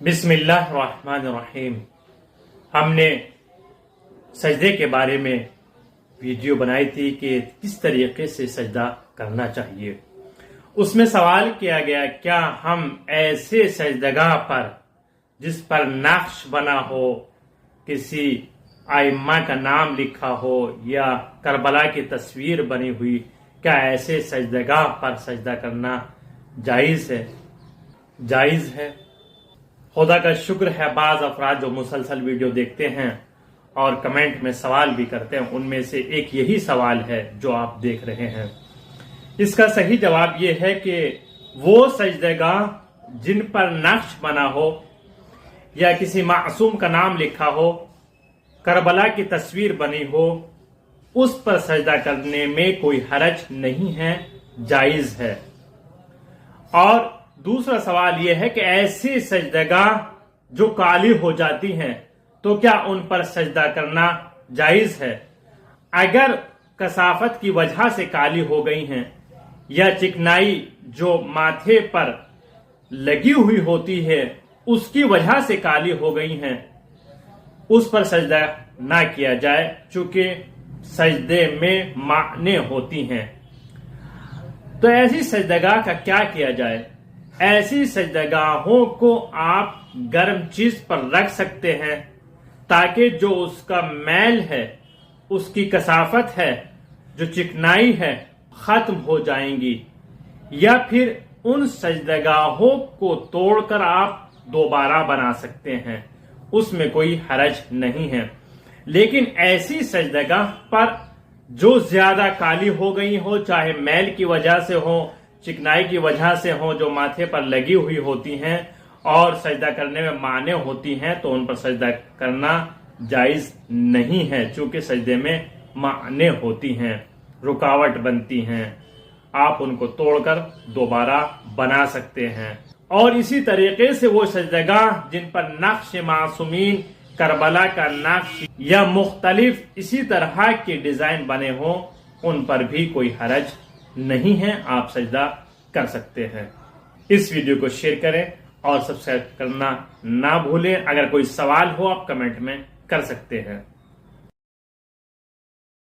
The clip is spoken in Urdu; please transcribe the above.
بسم اللہ الرحمن الرحیم۔ ہم نے سجدے کے بارے میں ویڈیو بنائی تھی کہ کس طریقے سے سجدہ کرنا چاہیے۔ اس میں سوال کیا گیا کیا ہم ایسے سجدگاہ پر جس پر نقش بنا ہو، کسی ائمہ کا نام لکھا ہو یا کربلا کی تصویر بنی ہوئی، کیا ایسے سجدگاہ پر سجدہ کرنا جائز ہے؟ جائز ہے۔ خدا کا شکر ہے، بعض افراد جو مسلسل ویڈیو دیکھتے ہیں اور کمنٹ میں سوال بھی کرتے ہیں، ان میں سے ایک یہی سوال ہے جو آپ دیکھ رہے ہیں۔ اس کا صحیح جواب یہ ہے کہ وہ سجدگاہ جن پر نقش بنا ہو یا کسی معصوم کا نام لکھا ہو، کربلا کی تصویر بنی ہو، اس پر سجدہ کرنے میں کوئی حرج نہیں ہے، جائز ہے۔ اور دوسرا سوال یہ ہے کہ ایسی سجدگاہ جو کالی ہو جاتی ہیں تو کیا ان پر سجدہ کرنا جائز ہے؟ اگر کثافت کی وجہ سے کالی ہو گئی ہیں یا چکنائی جو ماتھے پر لگی ہوئی ہوتی ہے اس کی وجہ سے کالی ہو گئی ہیں، اس پر سجدہ نہ کیا جائے، چونکہ سجدے میں معنی ہوتی ہیں۔ تو ایسی سجدگاہ کا کیا کیا جائے؟ ایسی سجدگاہوں کو آپ گرم چیز پر رکھ سکتے ہیں تاکہ جو اس کا میل ہے، اس کی کثافت ہے، جو چکنائی ہے، ختم ہو جائیں گی، یا پھر ان سجدگاہوں کو توڑ کر آپ دوبارہ بنا سکتے ہیں، اس میں کوئی حرج نہیں ہے۔ لیکن ایسی سجدگاہ پر جو زیادہ کالی ہو گئی ہو، چاہے میل کی وجہ سے ہو، چکنائی کی وجہ سے ہو، جو ماتھے پر لگی ہوئی ہوتی ہیں اور سجدہ کرنے میں مانع ہوتی ہیں، تو ان پر سجدہ کرنا جائز نہیں ہے، چونکہ سجدے میں مانع ہوتی ہیں، رکاوٹ بنتی ہیں۔ آپ ان کو توڑ کر دوبارہ بنا سکتے ہیں۔ اور اسی طریقے سے وہ سجدگاہ جن پر نقش معصومین، کربلا کا نقش یا مختلف اسی طرح کے ڈیزائن بنے ہوں، ان پر بھی کوئی حرج نہیں ہے، آپ سجدہ کر سکتے ہیں۔ اس ویڈیو کو شیئر کریں اور سبسکرائب کرنا نہ بھولیں۔ اگر کوئی سوال ہو آپ کمنٹ میں کر سکتے ہیں۔